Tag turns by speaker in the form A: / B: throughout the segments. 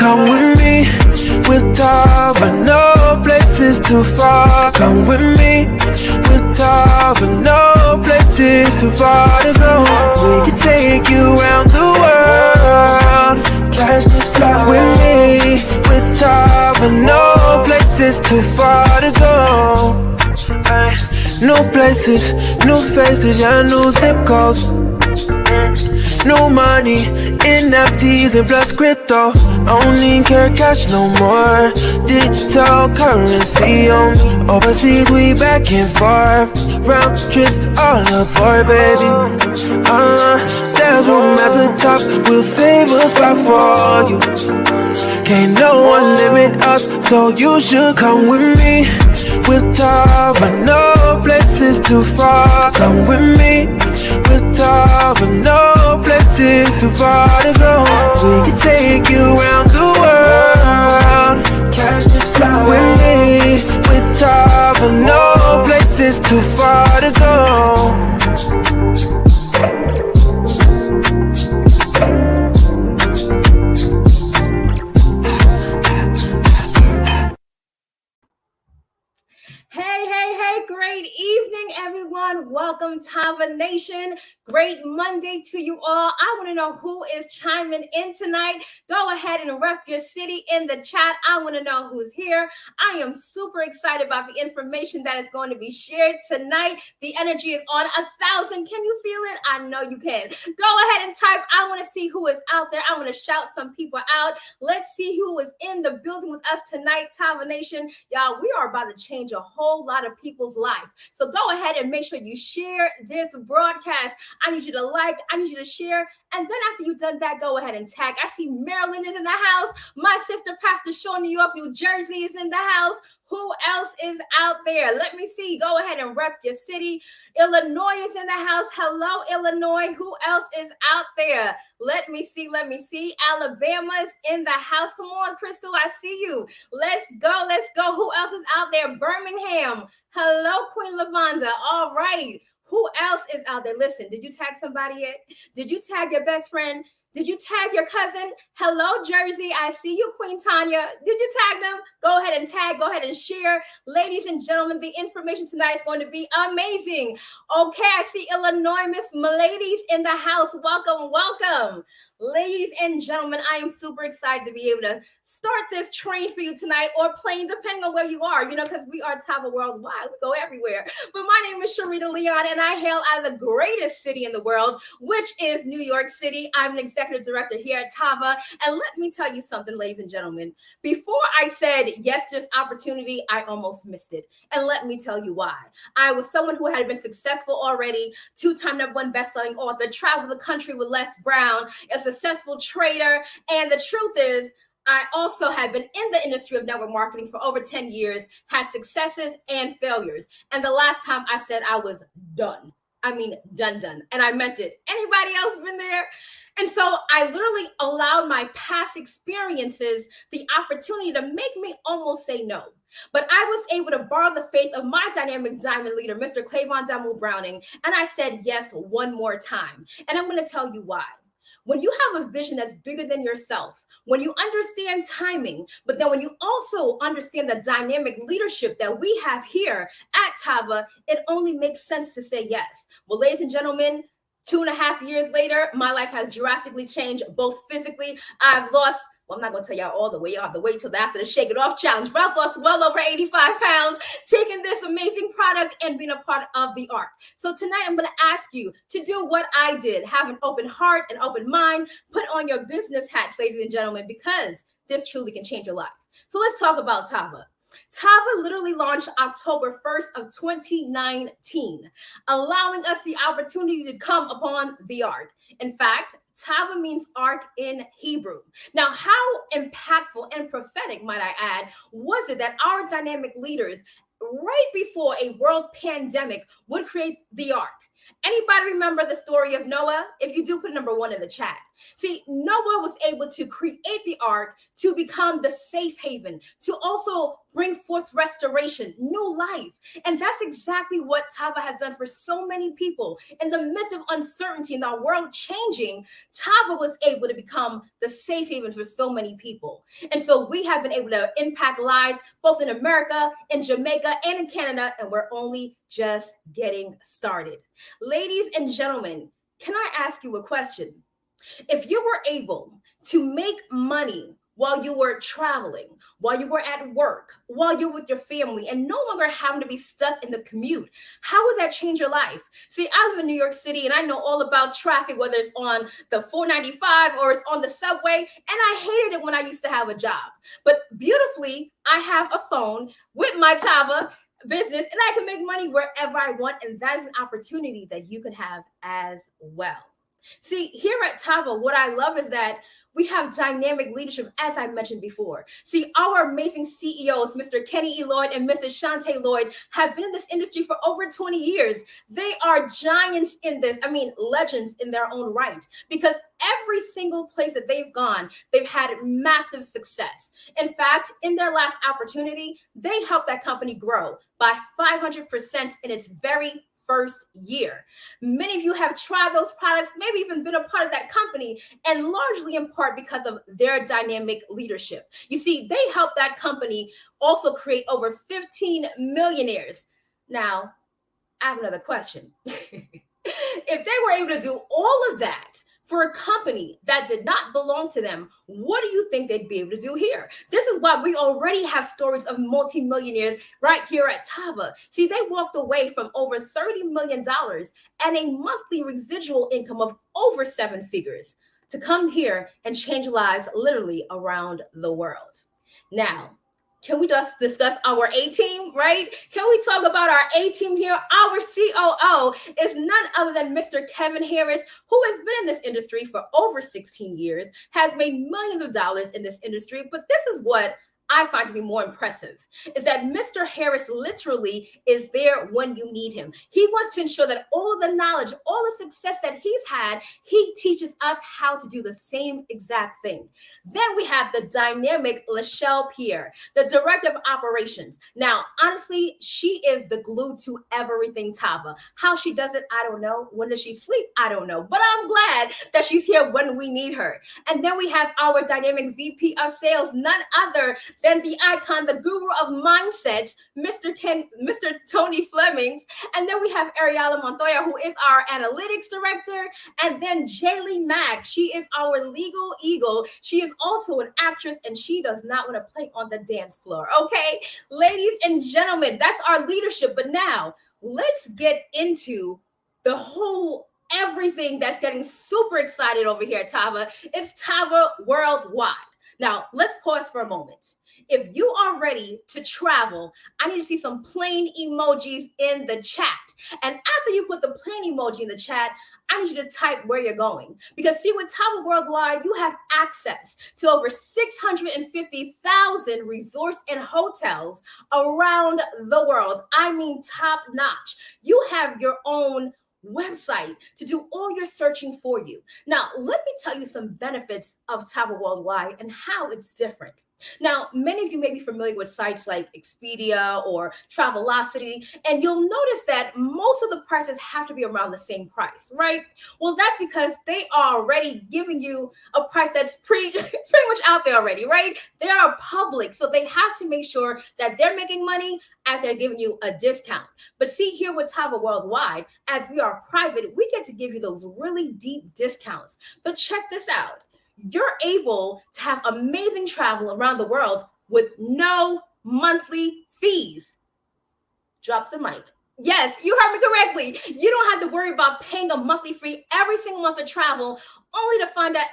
A: come with me with Tava. No places too far. Come with me with Tava. No places too far to go. We can take you around the world. Catch this flight with me with Tava. No places too far to go. New places, new faces, yeah, new zip codes. New money, NFTs and plus crypto. Don't need cash no more. Digital currency on me. Overseas we back and forth. Round trips all aboard, baby. There's room at the top. We'll save a spot for you. Can't no one limit us, so you should come with me with Tava. No places too far. Come with me with Tava. No places too far to go. We can take you around the world. Catch this flight with me with Tava. No places too far to go.
B: Hey, great evening, everyone. Welcome, Tava Nation. Great Monday to you all. I want to know who is chiming in tonight. Go ahead and rep your city in the chat. I want to know who's here. I am super excited about the information that is going to be shared tonight. The energy is on 1,000. Can you feel it? I know you can. Go ahead and type. I want to see who is out there. I want to shout some people out. Let's see who is in the building with us tonight, Tava Nation. Y'all, we are about to change a whole lot of people's life. So go ahead and make sure you share this broadcast. I need you to like, I need you to share. And then after you've done that, go ahead and tag. I see Maryland is in the house. My sister, Pastor Shaw, New York, New Jersey is in the house. Who else is out there? Let me see. Go ahead and rep your city. Illinois is in the house. Hello, Illinois. Who else is out there? Let me see. Alabama is in the house. Come on, Crystal. I see you. Let's go. Who else is out there? Birmingham. Hello, Queen Lavonda. All right. Who else is out there? Listen, did you tag somebody yet? Did you tag your best friend? Did you tag your cousin? Hello, Jersey. I see you, Queen Tanya. Did you tag them? Go ahead and tag. Go ahead and share. Ladies and gentlemen, the information tonight is going to be amazing. Okay, I see Illinois. Miss Milady's in the house. Welcome. Ladies and gentlemen, I am super excited to be able to start this train for you tonight, or plane, depending on where you are, because we are Tava worldwide. We go everywhere. But my name is Sharita Leon, and I hail out of the greatest city in the world, which is New York City. I'm an executive director here at Tava. And let me tell you something, ladies and gentlemen. Before I said yes to this opportunity, I almost missed it. And let me tell you why. I was someone who had been successful already, 2-time #1 best-selling author, traveled the country with Les Brown, a successful trader. And the truth is, I also have been in the industry of network marketing for over 10 years, had successes and failures. And the last time I said I was done. I mean, done. And I meant it. Anybody else been there? And so I literally allowed my past experiences the opportunity to make me almost say no. But I was able to borrow the faith of my dynamic diamond leader, Mr. Clavon Damu Browning. And I said yes one more time. And I'm going to tell you why. When you have a vision that's bigger than yourself, when you understand timing, but then when you also understand the dynamic leadership that we have here at Tava, it only makes sense to say yes. Well, ladies and gentlemen, 2.5 years later, my life has drastically changed, both physically. I've lost, well, I'm not going to tell y'all all the way. Y'all have to wait till after the Shake It Off Challenge, but I've lost well over 85 pounds, taking this amazing product and being a part of the arc. So tonight, I'm going to ask you to do what I did. Have an open heart, an open mind, put on your business hats, ladies and gentlemen, because this truly can change your life. So let's talk about Tava. Tava literally launched October 1st of 2019, allowing us the opportunity to come upon the ark. In fact, Tava means ark in Hebrew. Now, how impactful and prophetic, might I add, was it that our dynamic leaders, right before a world pandemic, would create the ark? Anybody remember the story of Noah? If you do, put number 1 in the chat. See, Noah was able to create the ark to become the safe haven, to also bring forth restoration, new life. And that's exactly what Tava has done for so many people. In the midst of uncertainty and our world changing, Tava was able to become the safe haven for so many people. And so we have been able to impact lives both in America, in Jamaica, and in Canada, and we're only just getting started. Ladies and gentlemen, can I ask you a question? If you were able to make money while you were traveling, while you were at work, while you're with your family, and no longer having to be stuck in the commute, how would that change your life? See, I live in New York City and I know all about traffic, whether it's on the 495 or it's on the subway. And I hated it when I used to have a job. But beautifully, I have a phone with my Tava business and I can make money wherever I want. And that is an opportunity that you can have as well. See, here at Tava, what I love is that we have dynamic leadership, as I mentioned before. See, our amazing CEOs, Mr. Kenny E. Lloyd and Mrs. Shantae Lloyd, have been in this industry for over 20 years. They are giants in this, legends in their own right, because every single place that they've gone, they've had massive success. In fact, in their last opportunity, they helped that company grow by 500% in its very first year. Many of you have tried those products, maybe even been a part of that company, and largely in part because of their dynamic leadership. You see, they helped that company also create over 15 millionaires. Now, I have another question. If they were able to do all of that for a company that did not belong to them, what do you think they'd be able to do here? This is why we already have stories of multimillionaires right here at Tava. See, they walked away from over $30 million and a monthly residual income of over 7 figures to come here and change lives literally around the world. Now, can we just discuss our A-team, right? Can we talk about our A-team here? Our COO is none other than Mr. Kevin Harris, who has been in this industry for over 16 years, has made millions of dollars in this industry. But this is what I find to be more impressive, is that Mr. Harris literally is there when you need him. He wants to ensure that all of the knowledge, all the success that he's had, he teaches us how to do the same exact thing. Then we have the dynamic Lachelle Pierre, the director of operations. Now, honestly, she is the glue to everything Tava. How she does it, I don't know. When does she sleep? I don't know. But I'm glad that she's here when we need her. And then we have our dynamic VP of sales, none other than the icon, the guru of mindsets, Mr. Tony Flemings. And then we have Ariella Montoya, who is our analytics director. And then Jaylee Mack, she is our legal eagle. She is also an actress and she does not want to play on the dance floor. Okay, ladies and gentlemen, that's our leadership. But now let's get into the whole everything that's getting super excited over here at Tava. It's Tava Worldwide. Now, let's pause for a moment. If you are ready to travel, I need to see some plane emojis in the chat. And after you put the plane emoji in the chat, I need you to type where you're going. Because see, with Tava Worldwide, you have access to over 650,000 resorts and hotels around the world. I mean, top notch. You have your own website to do all your searching for you. Now, let me tell you some benefits of Tava Worldwide and how it's different. Now, many of you may be familiar with sites like Expedia or Travelocity, and you'll notice that most of the prices have to be around the same price, right? Well, that's because they are already giving you a price that's pretty much out there already, right? They are public, so they have to make sure that they're making money as they're giving you a discount. But see, here with Tava Worldwide, as we are private, we get to give you those really deep discounts. But check this out. You're able to have amazing travel around the world with no monthly fees. Drops the mic. Yes, you heard me correctly. You don't have to worry about paying a monthly fee every single month of travel, only to find out,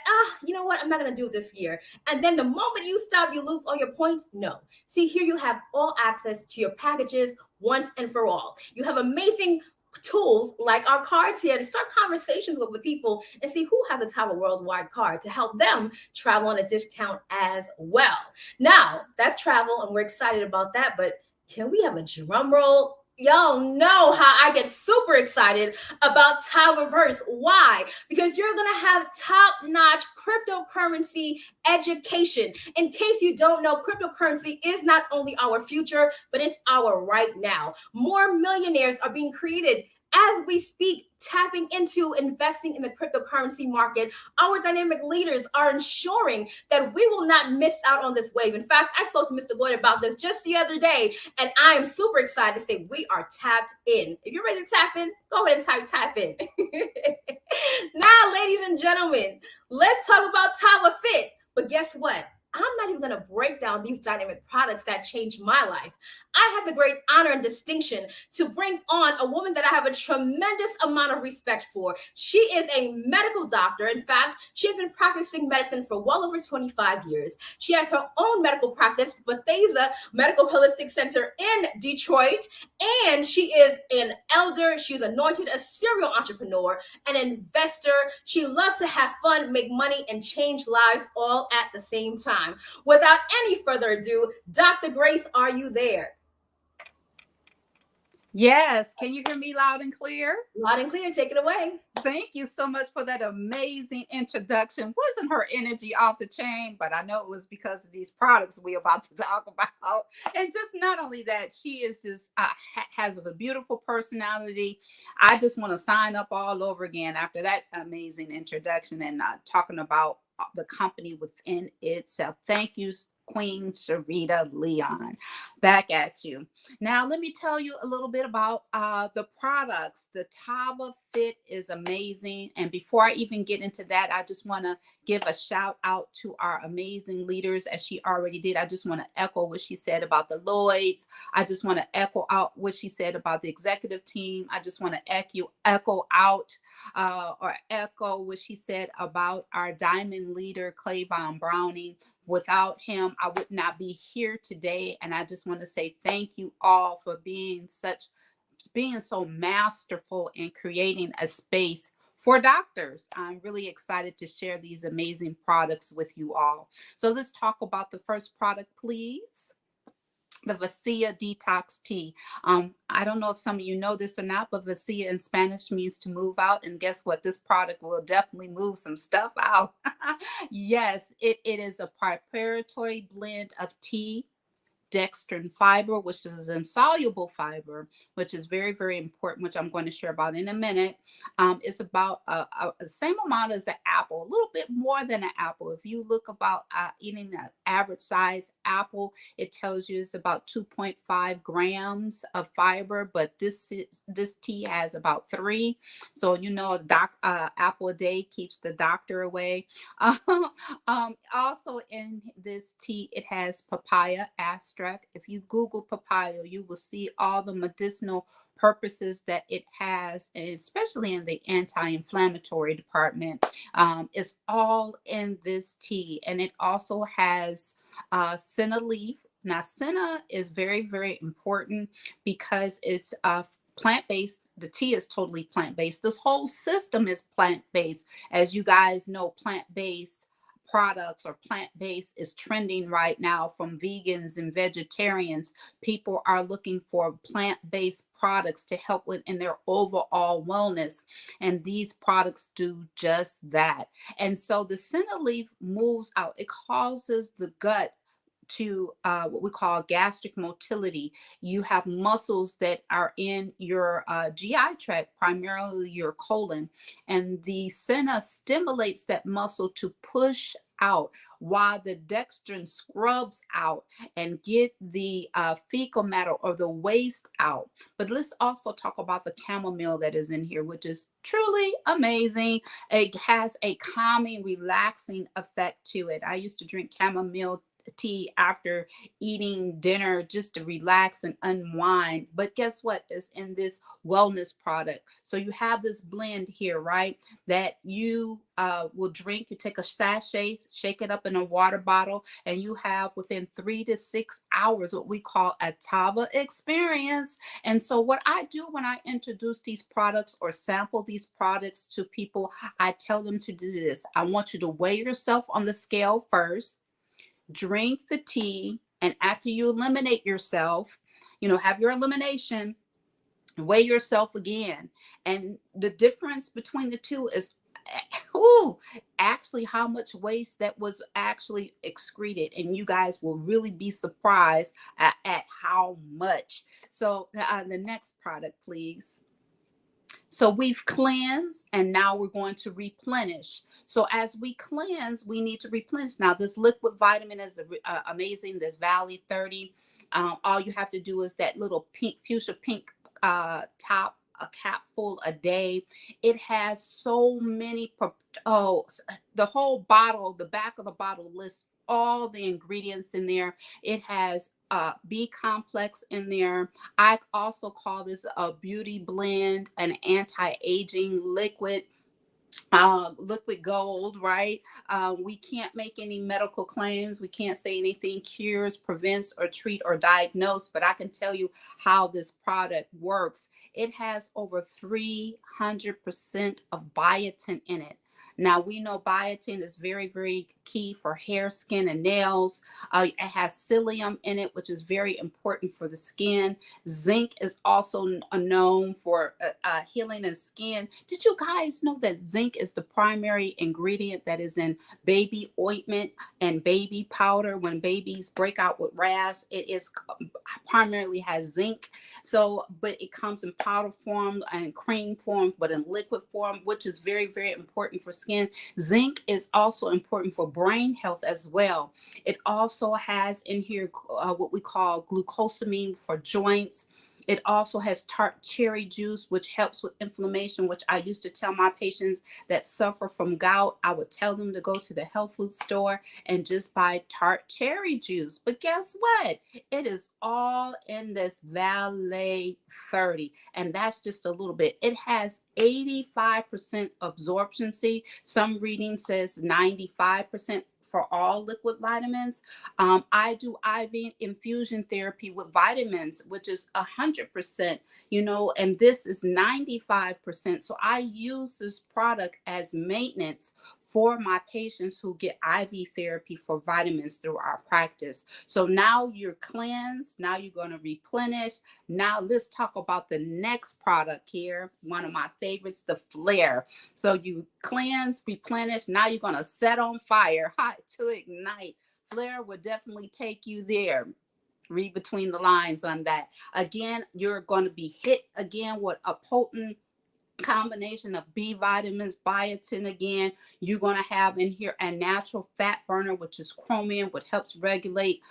B: you know what, I'm not going to do it this year. And then the moment you stop, you lose all your points. No. See, here you have all access to your packages once and for all. You have amazing tools like our cards here to start conversations with people and see who has a Tava Worldwide card to help them travel on a discount as well. Now, that's travel, and we're excited about that, but can we have a drum roll? Y'all know how I get super excited about Tavaverse. Why? Because you're going to have top-notch cryptocurrency education. In case you don't know, cryptocurrency is not only our future, but it's our right now. More millionaires are being created as we speak, tapping into investing in the cryptocurrency market. Our dynamic leaders are ensuring that we will not miss out on this wave. In fact, I spoke to Mr. Lloyd about this just the other day, and I am super excited to say we are tapped in. If you're ready to tap in, go ahead and type tap in. Now, ladies and gentlemen, let's talk about Tava Fit. But guess what? I'm not even going to break down these dynamic products that changed my life. I have the great honor and distinction to bring on a woman that I have a tremendous amount of respect for. She is a medical doctor. In fact, she has been practicing medicine for well over 25 years. She has her own medical practice, Bethesda Medical Holistic Center in Detroit. And she is an elder. She's anointed a serial entrepreneur, an investor. She loves to have fun, make money, and change lives all at the same time. Without any further ado, Dr. Grace, are you there?
C: Yes. Can you hear me loud and clear?
B: Loud and clear. Take it away.
C: Thank you so much for that amazing introduction. Wasn't her energy off the chain, but I know it was because of these products we're about to talk about. And just not only that, she is just has a beautiful personality. I just want to sign up all over again after that amazing introduction and talking about the company within itself. Thank you, Queen Sharita Leon. Back at you. Now, let me tell you a little bit about the products. The Tava Fit is amazing. And before I even get into that, I just want to give a shout out to our amazing leaders, as she already did. I just want to echo what she said about the Lloyds. I just want to echo out what she said about the executive team. I just want to echo out or echo what she said about our diamond leader, Clayvon Browning. Without him, I would not be here today. And I just want to say thank you all for being so masterful in creating a space for doctors. I'm really excited to share these amazing products with you all. So let's talk about the first product, please. The Vacía Detox Tea. I don't know if some of you know this or not, but Vacía in Spanish means to move out. And guess what? This product will definitely move some stuff out. Yes, it is a preparatory blend of tea, dextrin fiber, which is insoluble fiber, which is very, very important, which I'm going to share about in a minute. It's about the same amount as an apple, a little bit more than an apple. If you look about eating an average size apple, it tells you it's about 2.5 grams of fiber, but this tea has about 3. So, you know, apple a day keeps the doctor away. Also in this tea, it has papaya extract. If you Google papaya, you will see all the medicinal purposes that it has, especially in the anti-inflammatory department. It's all in this tea. And it also has senna leaf. Now, senna is very, very important because it's plant-based. The tea is totally plant-based. This whole system is plant-based. As you guys know, plant-based products or plant-based is trending right now from vegans and vegetarians. People are looking for plant-based products to help with in their overall wellness. And these products do just that. And so the senna leaf moves out. It causes the gut to what we call gastric motility. You have muscles that are in your GI tract, primarily your colon, and the senna stimulates that muscle to push out, while the dextrin scrubs out and get the fecal matter or the waste out. But let's also talk about the chamomile that is in here, which is truly amazing. It has a calming, relaxing effect to it. I used to drink chamomile tea after eating dinner just to relax and unwind. But guess what? It's in this wellness product. So you have this blend here, right? That you will drink. You take a sachet, shake it up in a water bottle, and you have within 3 to 6 hours what we call a Tava experience. And so what I do when I introduce these products or sample these products to people, I tell them to do this. I want you to weigh yourself on the scale first. Drink the tea, and after you eliminate yourself, have your elimination, Weigh yourself again. And the difference between the two is ooh, actually how much waste that was actually excreted. And you guys will really be surprised at how much. So the next product, please. So we've cleansed and now we're going to replenish. So as we cleanse, we need to replenish. Now this liquid vitamin is amazing. This Valley 30. All you have to do is that little pink, fuchsia pink top, a capful a day. It has so many, the whole bottle, the back of the bottle lists all the ingredients in there. It has B complex in there. I also call this a beauty blend, an anti-aging liquid, liquid gold, right? We can't make any medical claims. We can't say anything cures, prevents, or treat or diagnose, but I can tell you how this product works. It has over 300% of biotin in it. Now, we know biotin is very, very key for hair, skin, and nails. It has psyllium in it, which is very important for the skin. Zinc is also known for healing the skin. Did you guys know that zinc is the primary ingredient that is in baby ointment and baby powder? When babies break out with rash, it is primarily has zinc. So, but it comes in powder form and cream form, but in liquid form, which is very, very important for skin. Zinc is also important for brain health as well. It also has in here what we call glucosamine for joints. It also has tart cherry juice, which helps with inflammation, which I used to tell my patients that suffer from gout. I would tell them to go to the health food store and just buy tart cherry juice. But guess what? It is all in this Valet 30. And that's just a little bit. It has 85% absorption. Some reading says 95% for all liquid vitamins. I do IV infusion therapy with vitamins, which is 100%, and this is 95%. So I use this product as maintenance for my patients who get IV therapy for vitamins through our practice. So now you're cleansed. Now you're going to replenish. Now let's talk about the next product here. One of my favorites, the Flare. So you cleanse, replenish. Now you're going to set on fire, hot to ignite. Flare will definitely take you there. Read between the lines on that. Again, you're going to be hit again with a potent combination of B vitamins, biotin again. You're going to have in here a natural fat burner, which is chromium, which helps regulate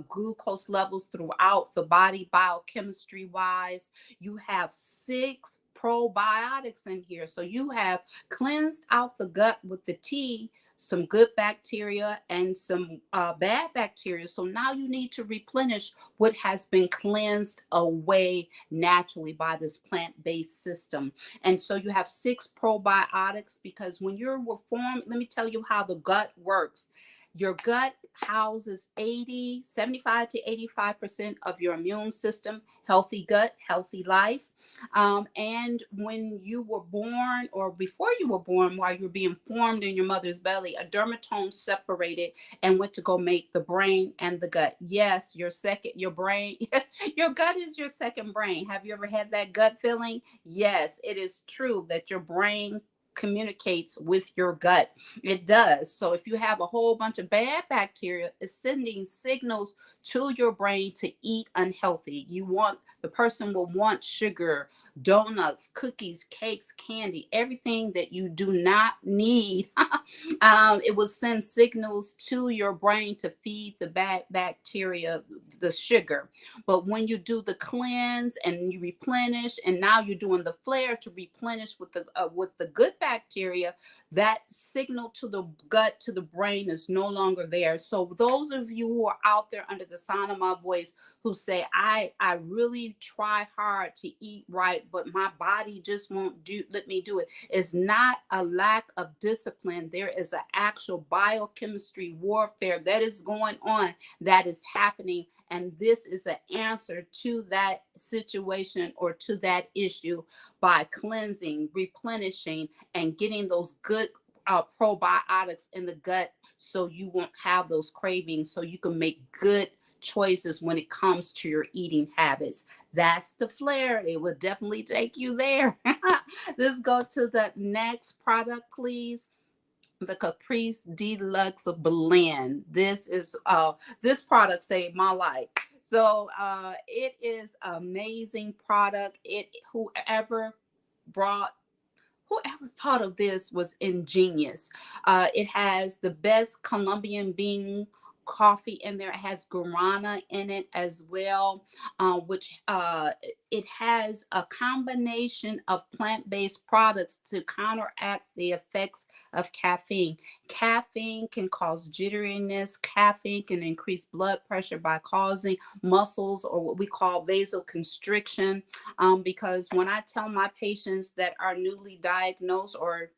C: glucose levels throughout the body, biochemistry wise. You have 6 probiotics in here. So you have cleansed out the gut with the tea, some good bacteria and some bad bacteria. So now you need to replenish what has been cleansed away naturally by this plant-based system. And so you have 6 probiotics, because when you're reformed, let me tell you how the gut works. Your gut houses 75 to 85% of your immune system. Healthy gut, healthy life. And when you were born, or before you were born, while you're being formed in your mother's belly, a dermatome separated and went to go make the brain and the gut. Yes, your brain, your gut is your second brain. Have you ever had that gut feeling? Yes, it is true that your brain communicates with your gut. It does. So if you have a whole bunch of bad bacteria, it's sending signals to your brain to eat unhealthy. The person will want sugar, donuts, cookies, cakes, candy, everything that you do not need. It will send signals to your brain to feed the bad bacteria the sugar. But when you do the cleanse and you replenish, and now you're doing the Flare to replenish with the good bacteria, that signal to the gut, to the brain, is no longer there. So those of you who are out there under the sound of my voice who say, I really try hard to eat right, but my body just won't let me do it, is not a lack of discipline. There is an actual biochemistry warfare that is going on, that is happening. And this is an answer to that situation or to that issue by cleansing, replenishing, and getting those good probiotics in the gut, so you won't have those cravings, so you can make good choices when it comes to your eating habits. That's the flair. It will definitely take you there. Let's go to the next product, please. The Caprice Deluxe Blend. This product saved my life. So it is amazing product. Brought Whoever thought of this was ingenious. It has the best Colombian bean coffee in there. It has guarana in it as well, which it has a combination of plant-based products to counteract the effects of caffeine. Caffeine can cause jitteriness. Caffeine can increase blood pressure by causing muscles or what we call vasoconstriction. Because when I tell my patients that are newly diagnosed or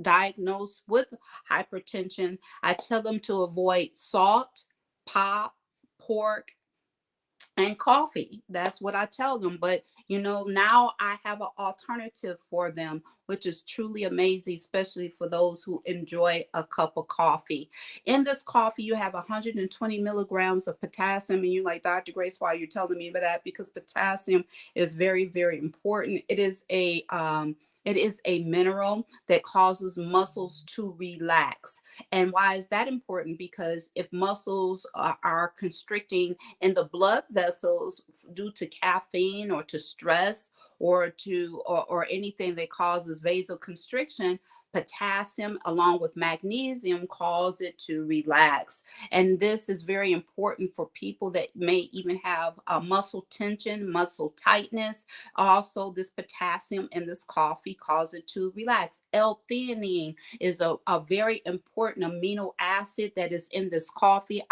C: diagnosed with hypertension, I tell them to avoid salt, pop, pork, and coffee. That's what I tell them. But now I have an alternative for them, which is truly amazing, especially for those who enjoy a cup of coffee. In this coffee, you have 120 milligrams of potassium. And you're like, Dr. Grace, why are you telling me about that? Because potassium is very, very important. It is a mineral that causes muscles to relax. And why is that important? Because if muscles are constricting in the blood vessels due to caffeine or to stress or anything that causes vasoconstriction, potassium along with magnesium cause it to relax. And this is very important for people that may even have muscle tension, muscle tightness. Also, this potassium in this coffee causes it to relax. L-theanine is a very important amino acid that is in this coffee.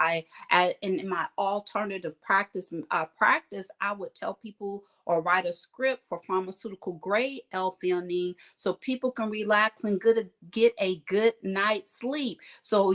C: In my alternative practice, I would tell people or write a script for pharmaceutical grade L-theanine so people can relax and get a good night's sleep. So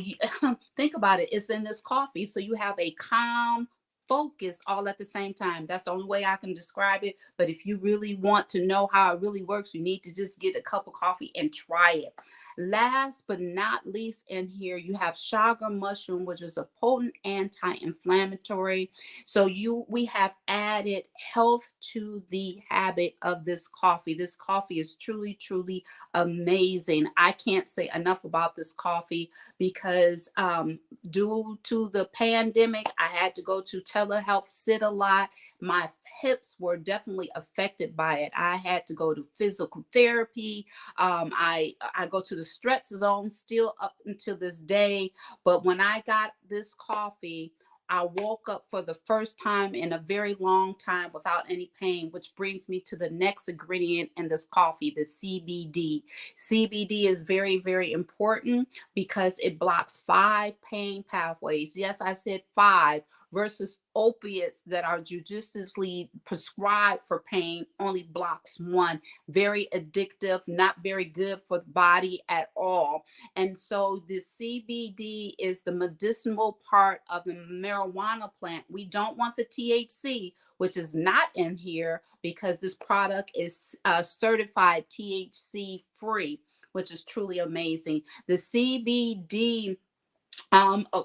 C: think about it. It's in this coffee, so you have a calm focus all at the same time. That's the only way I can describe it. But if you really want to know how it really works, you need to just get a cup of coffee and try it. Last but not least, in here you have chaga mushroom, which is a potent anti-inflammatory. So we have added health to the habit of this coffee. This coffee is truly, truly amazing. I can't say enough about this coffee because due to the pandemic, I had to go to telehealth, sit a lot. My hips were definitely affected by it. I had to go to physical therapy. I go to the stretch zone still up until this day. But when I got this coffee, I woke up for the first time in a very long time without any pain, which brings me to the next ingredient in this coffee, the CBD. CBD is very, very important because it blocks 5 pain pathways. Yes, I said 5 versus opiates that are judiciously prescribed for pain only blocks 1. Very addictive, not very good for the body at all. And so the CBD is the medicinal part of the marijuana plant. We don't want the THC, which is not in here because this product is certified THC free, which is truly amazing. The CBD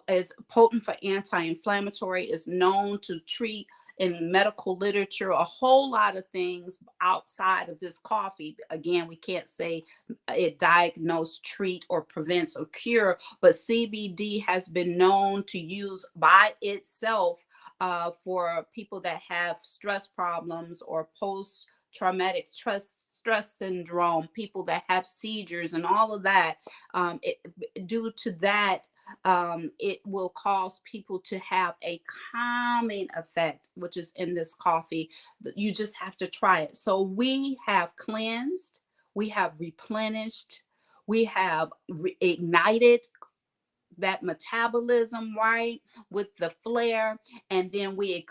C: is potent for anti-inflammatory, is known to treat in medical literature a whole lot of things outside of this coffee. Again, we can't say it diagnose, treat, or prevents or cure, but CBD has been known to use by itself for people that have stress problems or post-traumatic stress syndrome, people that have seizures and all of that. Due to that, it will cause people to have a calming effect, which is in this coffee. You just have to try it. So we have cleansed, we have replenished, we have ignited that metabolism right with the flare, and then we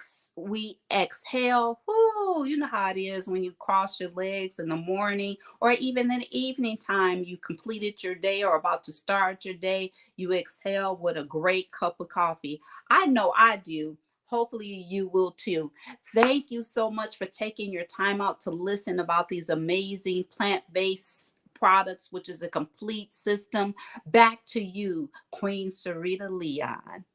C: exhale. Whoo, you know how it is when you cross your legs in the morning or even in the evening time, you completed your day or about to start your day, you exhale with a great cup of coffee. I know I do. Hopefully you will too. Thank you so much for taking your time out to listen about these amazing plant-based products, which is a complete system. Back to you, Queen Sarita Leon.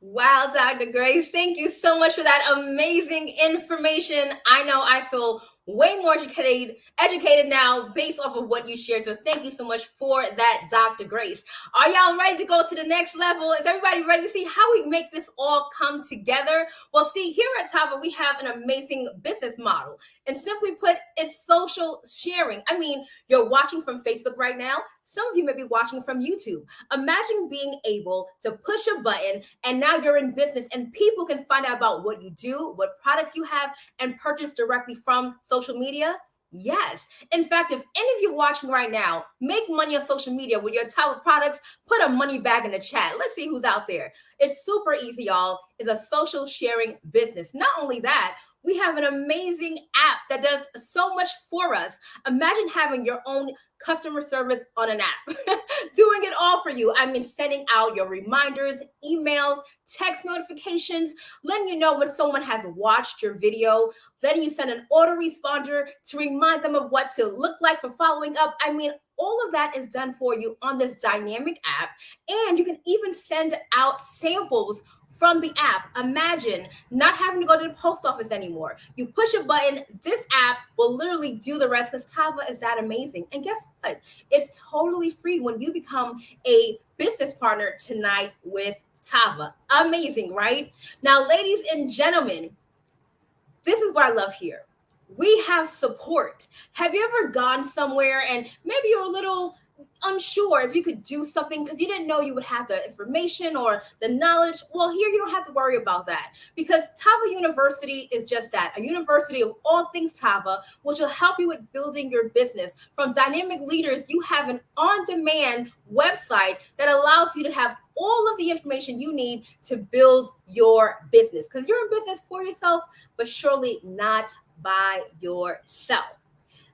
B: Wow, Dr. Grace, thank you so much for that amazing information. I know I feel way more educated now based off of what you shared. So thank you so much for that, Dr. Grace. Are y'all ready to go to the next level? Is everybody ready to see how we make this all come together? Well, see, here at Tava, we have an amazing business model. And simply put, it's social sharing. I mean, you're watching from Facebook right now. Some of you may be watching from YouTube. Imagine being able to push a button and now you're in business and people can find out about what you do, what products you have, and purchase directly from social media. Yes. In fact, if any of you watching right now make money on social media with your type of products, put a money bag in the chat. Let's see who's out there. It's super easy, y'all. It's a social sharing business. Not only that, we have an amazing app that does so much for us. Imagine having your own customer service on an app, doing it all for you. I mean, sending out your reminders, emails, text notifications, letting you know when someone has watched your video, letting you send an autoresponder to remind them of what to look like for following up. I mean, all of that is done for you on this dynamic app. And you can even send out samples from the app. Imagine not having to go to the post office anymore. You push a button, this app will literally do the rest because Tava is that amazing. And guess what? It's totally free when you become a business partner tonight with Tava. Amazing, right? Now, ladies and gentlemen, this is what I love here. We have support. Have you ever gone somewhere and maybe you're a little unsure if you could do something because you didn't know you would have the information or the knowledge? Well, here you don't have to worry about that because Tava University is just that, a university of all things Tava, which will help you with building your business. From dynamic leaders, you have an on-demand website that allows you to have all of the information you need to build your business because you're in business for yourself, but surely not by yourself.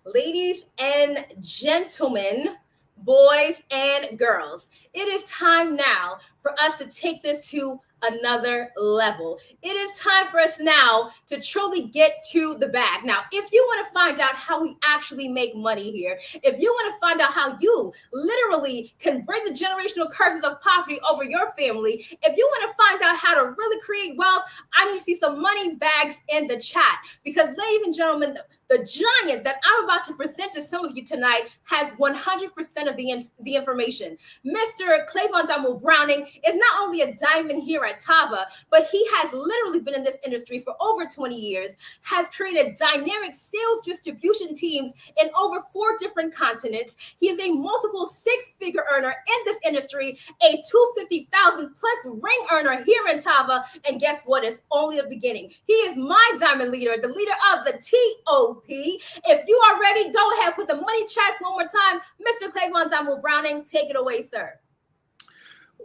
B: Ladies and gentlemen, boys and girls, it is time now for us to take this to another level. It is time for us now to truly get to the bag. Now, if you want to find out how we actually make money here, if you want to find out how you literally can break the generational curses of poverty over your family, if you want to find out how to really create wealth, I need to see some money bags in the chat because, ladies and gentlemen, the giant that I'm about to present to some of you tonight has 100% of the information. Mr. Clavon Damu Browning is not only a diamond here at Tava, but he has literally been in this industry for over 20 years, has created dynamic sales distribution teams in over 4 different continents. He is a multiple 6-figure earner in this industry, a 250,000 plus ring earner here in Tava, and guess what? It's only the beginning. He is my diamond leader, the leader of the TOP. If you are ready, go ahead, put the money chats one more time. Mr. Clavon Damu Browning, take it away, sir.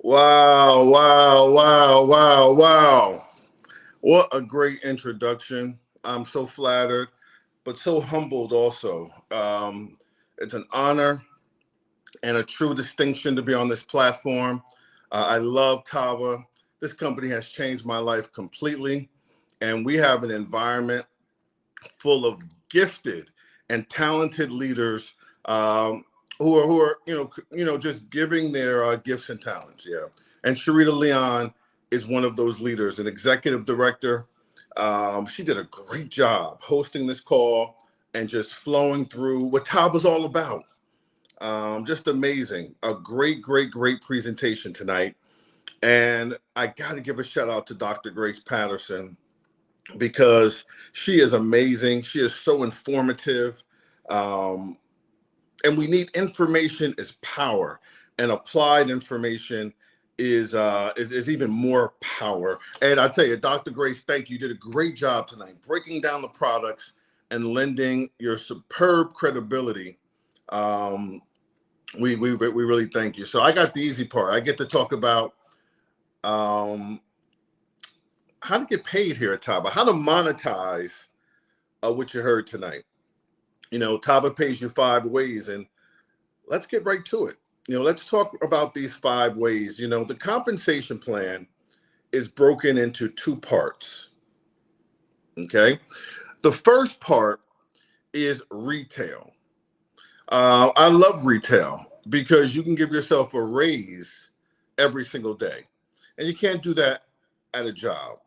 D: Wow, wow, wow, wow, wow. What a great introduction. I'm so flattered, but so humbled also. It's an honor and a true distinction to be on this platform. I love Tava. This company has changed my life completely. And we have an environment full of gifted and talented leaders who are just giving their gifts and talents. Yeah. And Sharita Leon is one of those leaders, an executive director. She did a great job hosting this call and just flowing through what Tava's all about. Just amazing. A great, great, great presentation tonight. And I got to give a shout out to Dr. Grace Patterson because she is amazing. She is so informative. And we need information is power, and applied information is even more power. And I tell you, Dr. Grace, thank you. You did a great job tonight, breaking down the products and lending your superb credibility. We really thank you. So I got the easy part. I get to talk about how to get paid here at Tava, how to monetize what you heard tonight. Tava pays you 5 ways, and let's get right to it. Let's talk about these 5 ways. The compensation plan is broken into 2 parts. Okay. The first part is retail. I love retail because you can give yourself a raise every single day. And you can't do that at a job.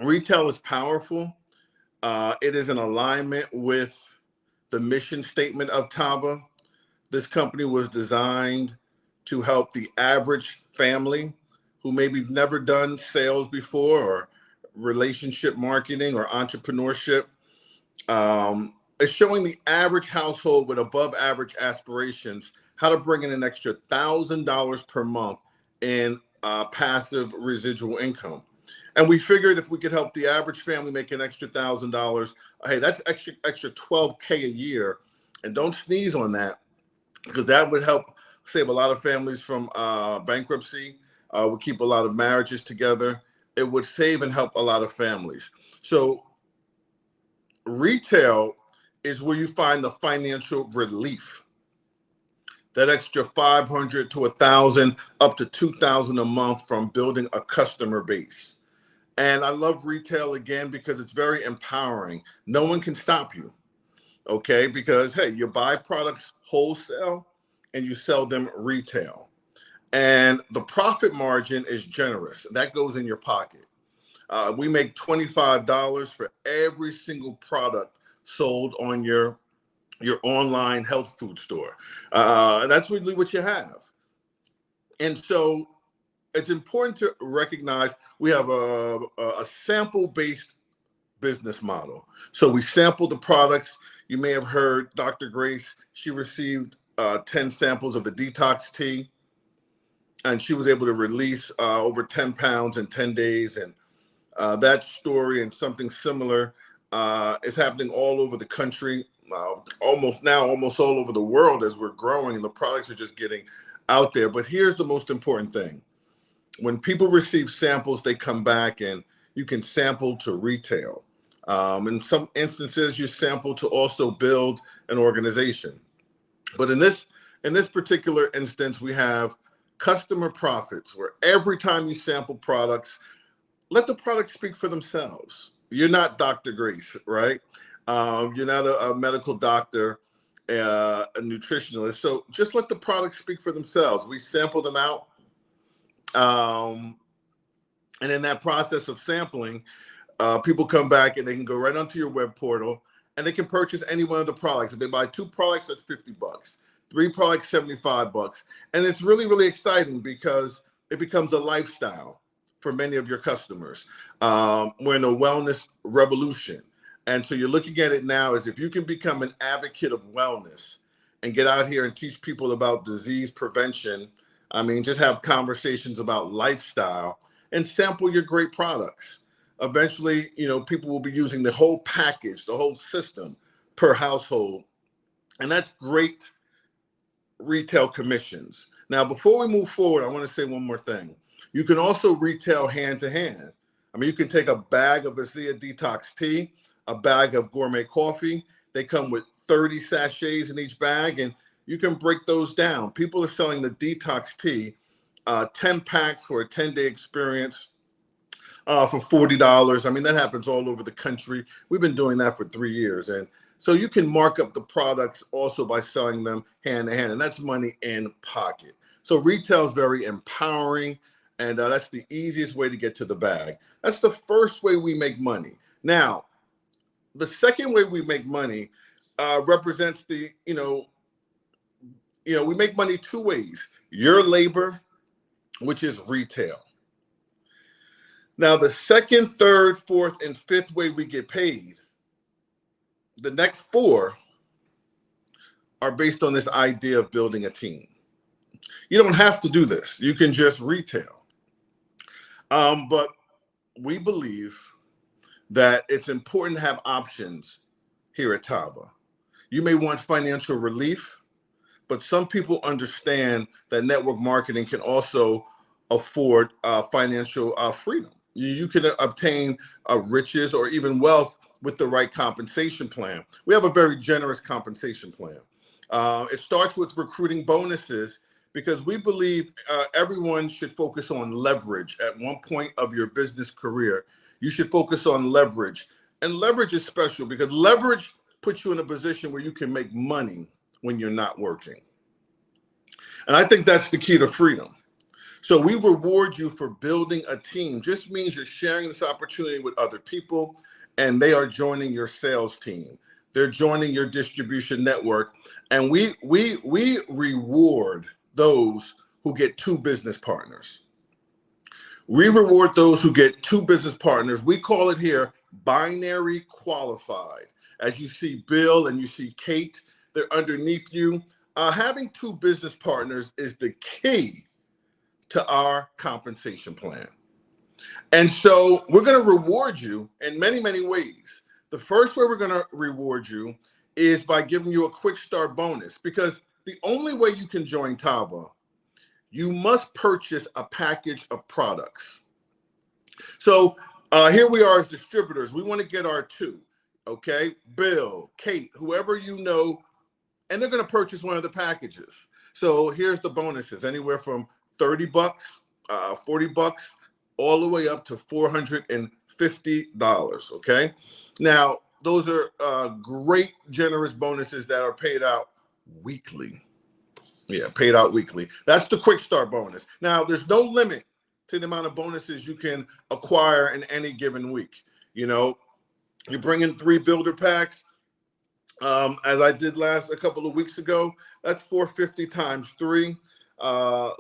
D: Retail is powerful. It is in alignment with the mission statement of Tava. This company was designed to help the average family who maybe never done sales before or relationship marketing or entrepreneurship. It's showing the average household with above average aspirations how to bring in an extra $1,000 per month in passive residual income. And we figured if we could help the average family make an extra $1,000, hey, that's extra 12K a year. And don't sneeze on that, because that would help save a lot of families from bankruptcy, would keep a lot of marriages together. It would save and help a lot of families. So retail is where you find the financial relief. That extra 500 to 1,000, up to 2,000 a month from building a customer base. And I love retail again because it's very empowering. No one can stop you, okay? Because, hey, you buy products wholesale and you sell them retail. And the profit margin is generous. That goes in your pocket. We make $25 for every single product sold on your online health food store. And that's really what you have. And so it's important to recognize we have a sample-based business model. So we sample the products. You may have heard Dr. Grace, she received 10 samples of the detox tea, and she was able to release over 10 pounds in 10 days. And that story and something similar is happening all over the country, almost all over the world as we're growing, and the products are just getting out there. But here's the most important thing. When people receive samples, they come back and you can sample to retail. In some instances, you sample to also build an organization. But in this particular instance, we have customer profits, where every time you sample products, let the products speak for themselves. You're not Dr. Grace, right? You're not a medical doctor, a nutritionalist. So just let the products speak for themselves. We sample them out. And in that process of sampling, people come back and they can go right onto your web portal and they can purchase any one of the products. If they buy 2 products, that's $50. 3 products, $75. And it's really, really exciting because it becomes a lifestyle for many of your customers. We're in a wellness revolution. And so you're looking at it now as if you can become an advocate of wellness and get out here and teach people about disease prevention. I mean, just have conversations about lifestyle and sample your great products. Eventually, people will be using the whole package, the whole system per household. And that's great retail commissions. Now, before we move forward, I want to say one more thing. You can also retail hand to hand. I mean, you can take a bag of Azea Detox tea, a bag of gourmet coffee. They come with 30 sachets in each bag, and you can break those down. People are selling the detox tea, 10 packs for a 10-day experience for $40. I mean, that happens all over the country. We've been doing that for 3 years. And so you can mark up the products also by selling them hand to hand, and that's money in pocket. So retail is very empowering, and that's the easiest way to get to the bag. That's the first way we make money. Now, the second way we make money represents we make money 2 ways. Your labor, which is retail. Now, the second, third, fourth, and fifth way we get paid, the next 4 are based on this idea of building a team. You don't have to do this. You can just retail. But we believe that it's important to have options here at Tava. You may want financial relief, but some people understand that network marketing can also afford financial freedom. You can obtain riches or even wealth with the right compensation plan. We have a very generous compensation plan. It starts with recruiting bonuses because we believe everyone should focus on leverage at one point of your business career. You should focus on leverage. And leverage is special because leverage puts you in a position where you can make money when you're not working. And I think that's the key to freedom. So we reward you for building a team. Just means you're sharing this opportunity with other people, and they are joining your sales team. They're joining your distribution network, and we reward those who get 2 business partners. We reward those who get 2 business partners. We call it here binary qualified. As you see Bill and you see Kate, they're underneath you. Having 2 business partners is the key to our compensation plan. And so we're going to reward you in many, many ways. The first way we're going to reward you is by giving you a quick start bonus, because the only way you can join Tava, you must purchase a package of products. So here we are as distributors. We want to get our 2, okay? Bill, Kate, whoever you know, and they're going to purchase one of the packages. So here's the bonuses, anywhere from $30, $40, all the way up to $450, okay? Now, those are great, generous bonuses that are paid out weekly. Yeah, paid out weekly. That's the quick start bonus. Now, there's no limit to the amount of bonuses you can acquire in any given week. You know, you bring in 3 builder packs, as I did a couple of weeks ago. That's $450 times 3.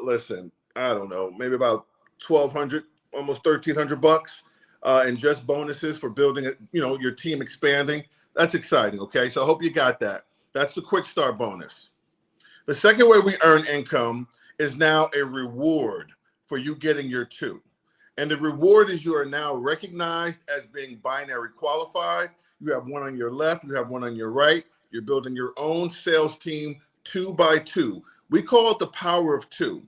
D: Listen, I don't know, maybe about $1,200, almost $1,300 in just bonuses for building it. You know, your team expanding. That's exciting. Okay, so I hope you got that. That's the quick start bonus. The second way we earn income is now a reward for you getting your 2. And the reward is you are now recognized as being binary qualified. You have one on your left, you have one on your right. You're building your own sales team 2 by 2. We call it the power of 2,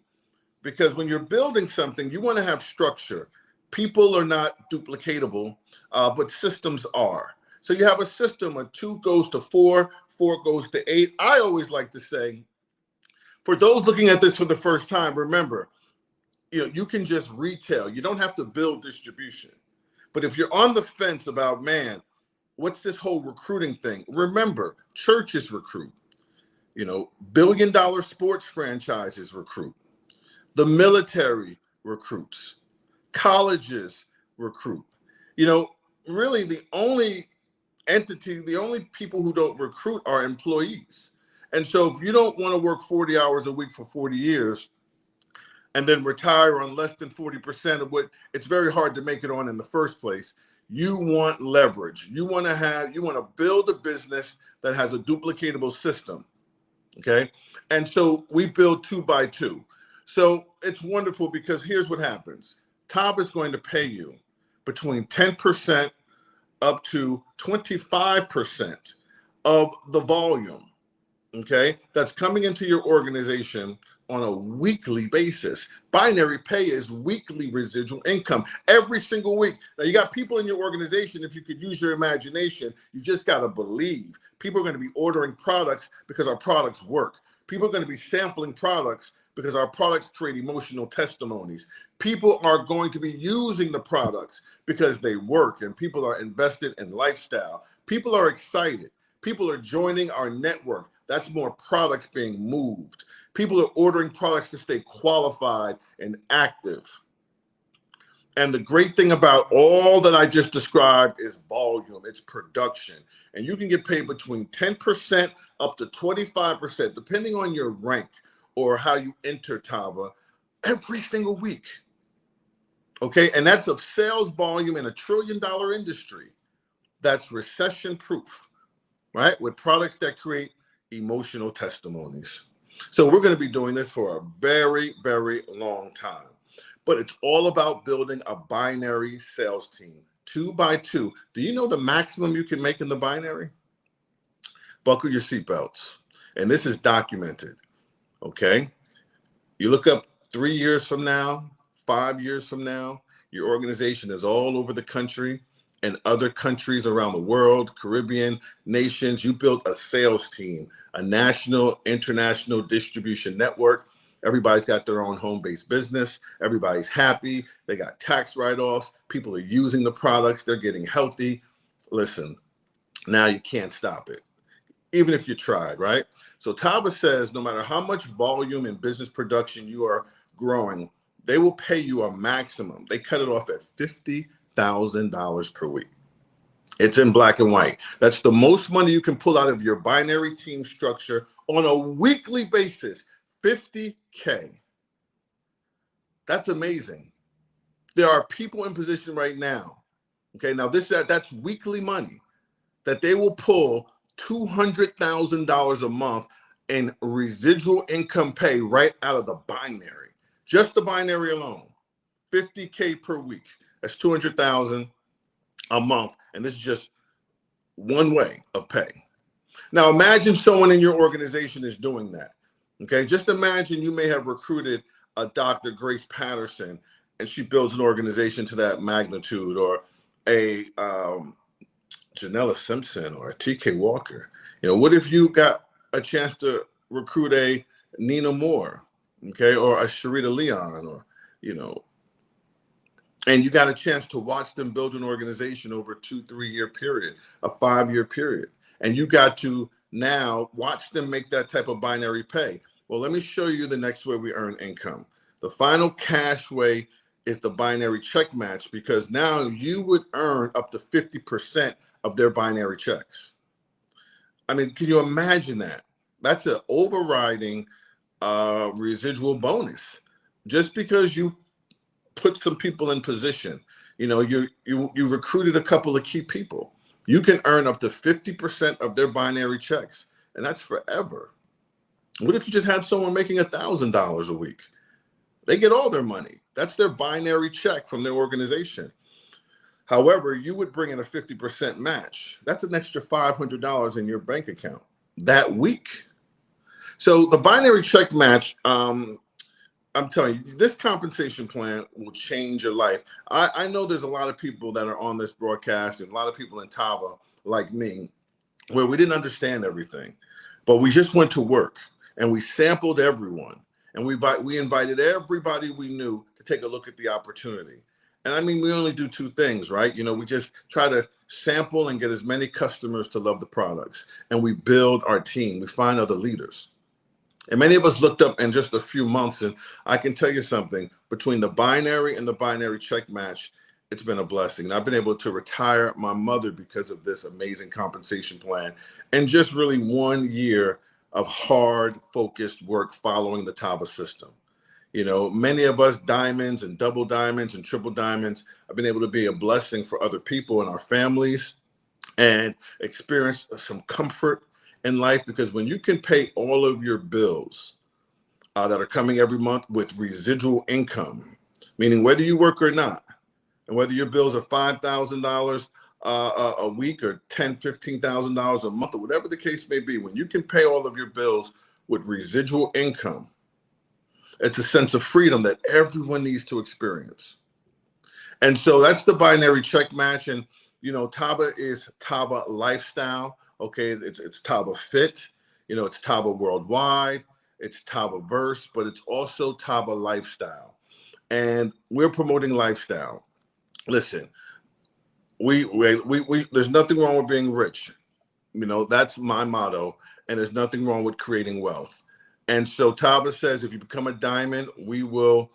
D: because when you're building something, you want to have structure. People are not duplicatable, but systems are. So you have a system, a 2 goes to 4, 4 goes to 8. I always like to say, for those looking at this for the first time, remember, you can just retail. You don't have to build distribution. But if you're on the fence about, man, what's this whole recruiting thing? Remember, churches recruit. Billion-dollar sports franchises recruit. The military recruits. Colleges recruit. Really the only people who don't recruit are employees. And so if you don't want to work 40 hours a week for 40 years and then retire on less than 40% of what it's very hard to make it on in the first place, you want leverage. You want to build a business that has a duplicatable system. Okay. And so we build 2 by 2. So it's wonderful because here's what happens. Tava is going to pay you between 10% up to 25% of the volume. Okay, that's coming into your organization on a weekly basis. Binary pay is weekly residual income every single week. Now, you got people in your organization, if you could use your imagination, you just got to believe. People are going to be ordering products because our products work. People are going to be sampling products because our products create emotional testimonies. People are going to be using the products because they work, and people are invested in lifestyle. People are excited. People are joining our network. That's more products being moved. People are ordering products to stay qualified and active. And the great thing about all that I just described is volume, it's production. And you can get paid between 10% up to 25%, depending on your rank or how you enter Tava, every single week. Okay, and that's of sales volume in $1 trillion industry. That's recession proof, right? With products that create emotional testimonies. So we're going to be doing this for a very, very long time. But it's all about building a binary sales team, 2 by 2. Do you know the maximum you can make in the binary? Buckle your seatbelts. And this is documented, okay? You look up 3 years from now, 5 years from now, your organization is all over the country and other countries around the world, Caribbean nations. You built a sales team, a national, international distribution network. Everybody's got their own home-based business. Everybody's happy. They got tax write-offs. People are using the products. They're getting healthy. Listen, now you can't stop it, even if you tried, right? So Tava says no matter how much volume and business production you are growing, they will pay you a maximum. They cut it off at $50,000 per week. It's in black and white. That's the most money you can pull out of your binary team structure on a weekly basis. 50K. That's amazing. There are people in position right now. Okay, now that's weekly money that they will pull $200,000 a month in residual income pay right out of the binary. Just the binary alone. 50K per week. That's 200,000 a month, and this is just one way of pay. Now imagine someone in your organization is doing that. Okay, just imagine you may have recruited a Dr. Grace Patterson, and she builds an organization to that magnitude, or a Janella Simpson or a TK Walker. What if you got a chance to recruit a Nina Moore, okay, or a Sharita Leon, or and you got a chance to watch them build an organization over a 2-3 year period, a 5-year period. And you got to now watch them make that type of binary pay. Well, let me show you the next way we earn income. The final cash way is the binary check match, because now you would earn up to 50% of their binary checks. I mean, can you imagine that? That's an overriding residual bonus. Just because you put some people in position, you recruited a couple of key people, you can earn up to 50% of their binary checks, and that's forever. What if you just had someone making $1,000 a week? They get all their money. That's their binary check from their organization. However, you would bring in a 50% match. That's an extra $500 in your bank account that week. So the binary check match, I'm telling you, this compensation plan will change your life. I know there's a lot of people that are on this broadcast, and a lot of people in Tava like me, where we didn't understand everything, but we just went to work and we sampled everyone, and we invited everybody we knew to take a look at the opportunity. And I mean, we only do two things, right? We just try to sample and get as many customers to love the products, and we build our team. We find other leaders. And many of us looked up in just a few months, and I can tell you something, between the binary and the binary check match, it's been a blessing. I've been able to retire my mother because of this amazing compensation plan, and just really 1 year of hard, focused work following the Tava system. Many of us diamonds and double diamonds and triple diamonds have been able to be a blessing for other people and our families, and experience some comfort in life, because when you can pay all of your bills that are coming every month with residual income, meaning whether you work or not, and whether your bills are $5,000 a week or $10,000, $15,000 a month, or whatever the case may be, when you can pay all of your bills with residual income, it's a sense of freedom that everyone needs to experience. And so that's the binary check match. And Tava is Tava Lifestyle. Okay, it's Tava Fit, it's Tava Worldwide, it's Tava Verse, but it's also Tava Lifestyle. And we're promoting lifestyle. Listen, we there's nothing wrong with being rich. That's my motto, and there's nothing wrong with creating wealth. And so Tava says, if you become a diamond, we will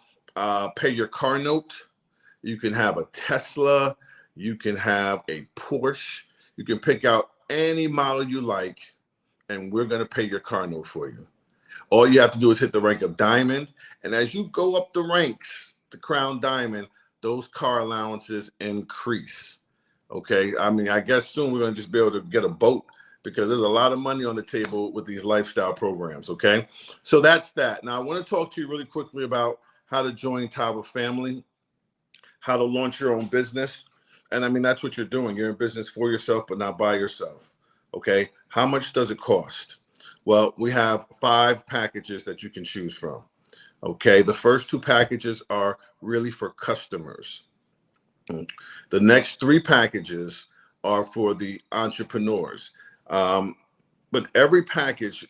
D: pay your car note. You can have a Tesla, you can have a Porsche, you can pick out any model you like, and we're going to pay your car note for you. All you have to do is hit the rank of diamond, and as you go up the ranks to crown diamond, those car allowances increase. Okay, I mean, I guess soon we're going to just be able to get a boat, because there's a lot of money on the table with these lifestyle programs. Okay, so that's that. Now I want to talk to you really quickly about how to join Tava family, how to launch your own business. And I mean, that's what you're doing. You're in business for yourself, but not by yourself. Okay. How much does it cost? Well, we have 5 packages that you can choose from. Okay. The first 2 packages are really for customers. The next 3 packages are for the entrepreneurs. But every package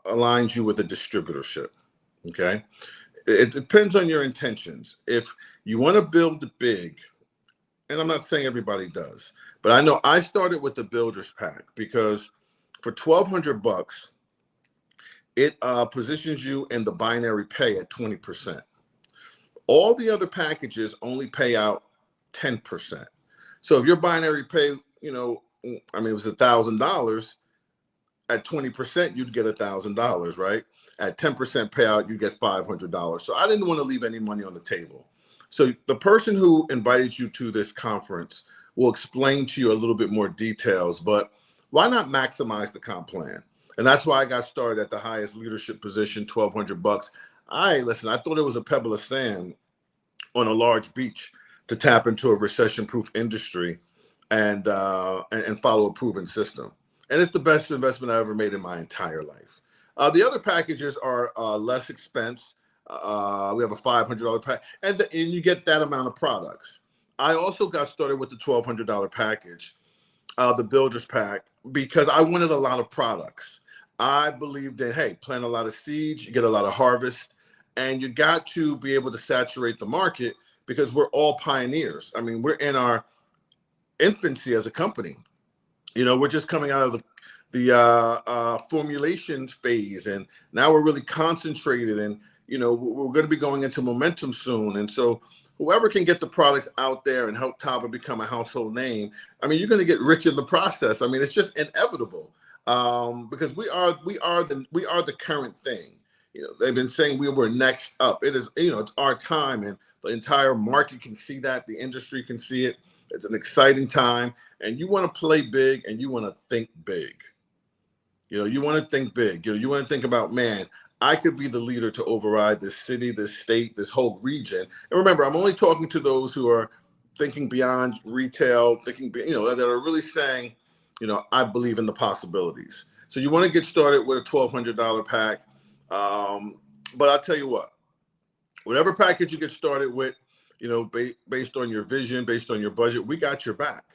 D: aligns you with a distributorship. Okay. It depends on your intentions. If you want to build big, and I'm not saying everybody does, but I know I started with the Builders Pack, because for $1,200, it positions you in the binary pay at 20%. All the other packages only pay out 10%. So if your binary pay, it was $1,000, at 20%, you'd get $1,000, right? At 10% payout, you get $500. So I didn't want to leave any money on the table. So the person who invited you to this conference will explain to you a little bit more details, but why not maximize the comp plan? And that's why I got started at the highest leadership position, $1,200. I thought it was a pebble of sand on a large beach to tap into a recession-proof industry and follow a proven system. And it's the best investment I ever made in my entire life. The other packages are less expense. We have a $500 pack, and you get that amount of products. I also got started with the $1,200 package, the Builders Pack, because I wanted a lot of products. I believed that, hey, plant a lot of seeds, you get a lot of harvest, and you got to be able to saturate the market because we're all pioneers. I mean, we're in our infancy as a company. We're just coming out of the formulation phase, and now we're really concentrated, and we're going to be going into momentum soon. And so whoever can get the products out there and help Tava become a household name, I mean, you're going to get rich in the process. I mean, it's just inevitable, because we are the current thing. They've been saying we were next up. It is, it's our time, and the entire market can see that. The industry can see it. It's an exciting time, and you want to play big, and you want to think big. You want to think big. You want to think about, man, I could be the leader to override this city, this state, this whole region. And remember, I'm only talking to those who are thinking beyond retail, thinking, that are really saying, I believe in the possibilities. So you want to get started with a $1,200 pack. But I'll tell you what, whatever package you get started with, based on your vision, based on your budget, we got your back.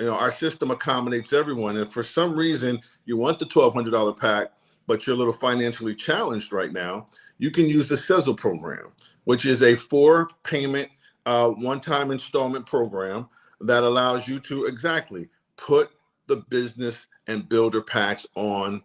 D: Our system accommodates everyone. And for some reason, you want the $1,200 pack, but you're a little financially challenged right now, you can use the Sezzle program, which is a 4-payment, one-time installment program that allows you to exactly put the business and builder packs on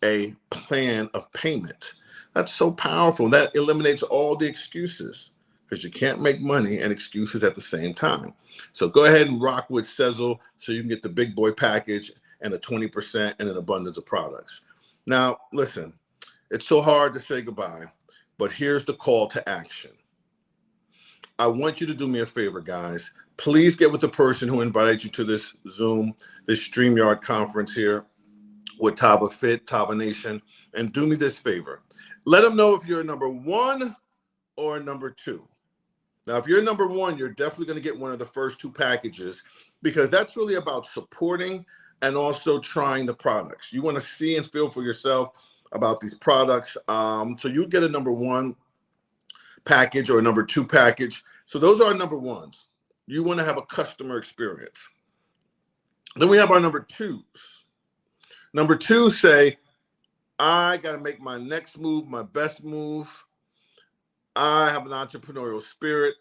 D: a plan of payment. That's so powerful. That eliminates all the excuses, because you can't make money and excuses at the same time. So go ahead and rock with Sezzle so you can get the big boy package and the 20% and an abundance of products. Now, listen, it's so hard to say goodbye, but here's the call to action. I want you to do me a favor, guys. Please get with the person who invited you to this Zoom, this StreamYard conference here with Tava Fit, Tava Nation, and do me this favor. Let them know if you're number 1 or number 2. Now, if you're number 1, you're definitely going to get one of the first 2 packages, because that's really about supporting and also trying the products. You want to see and feel for yourself about these products. So you get a number 1 package or a number 2 package. So those are our number 1s. You want to have a customer experience. Then we have our number 2s. Number 2 say, I got to make my next move, my best move. I have an entrepreneurial spirit.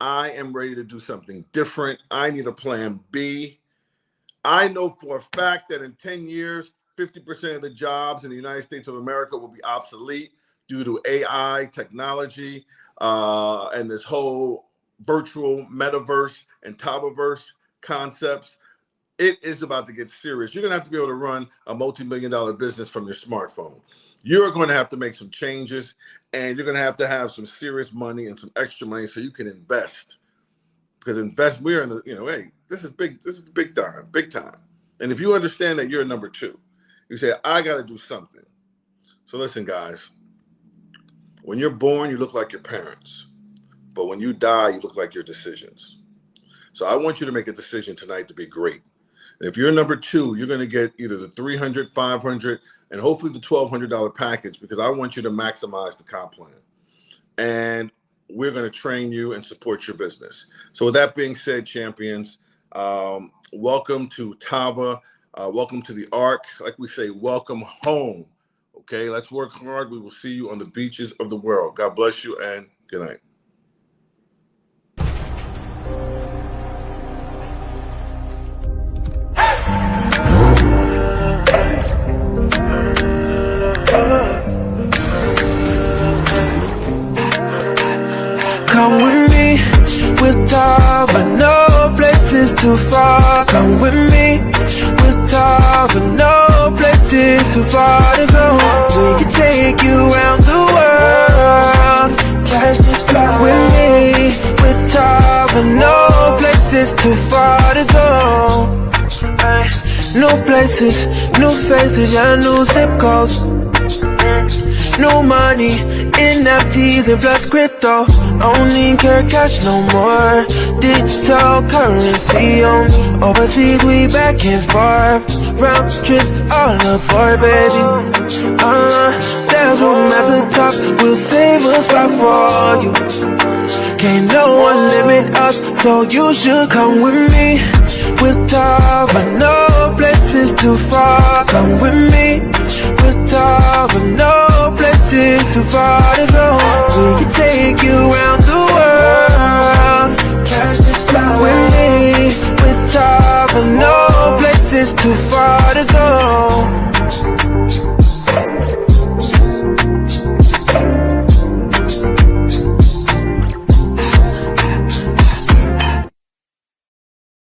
D: I am ready to do something different. I need a plan B. I know for a fact that in 10 years, 50% of the jobs in the United States of America will be obsolete due to AI, technology, and this whole virtual metaverse and Tavaverse concepts. It is about to get serious. You're going to have to be able to run a multi-million-dollar business from your smartphone. You're going to have to make some changes, and you're going to have some serious money and some extra money so you can invest. Because we're in the, hey, this is big time. And if you understand that you're number 2, you say, I got to do something. So listen, guys, when you're born, you look like your parents. But when you die, you look like your decisions. So I want you to make a decision tonight to be great. And if you're number 2, you're going to get either the $300, $500, and hopefully the $1,200 package, because I want you to maximize the comp plan. And we're going to train you and support your business. So with that being said, champions, welcome to Tava. Welcome to the Ark. Like we say, welcome home. Okay, let's work hard. We will see you on the beaches of the world. God bless you, and good night.
A: Tava, no place is too far. Come with me with Tava, no place is too far to go. We can take you around the world. Catch this flight with me with Tava, no place is too far to go. New places, new faces, yeah, new zip codes. New money, NFTs and plus crypto. Only care cash no more. Digital currency on overseas, we back and forth. Round trips all aboard, baby. There's room at the top, we'll save a spot for you. Can't no one limit us, so you should come with me. With Tava, no place is too far. Come with me. With Tava, no place is too far to go. We can take you around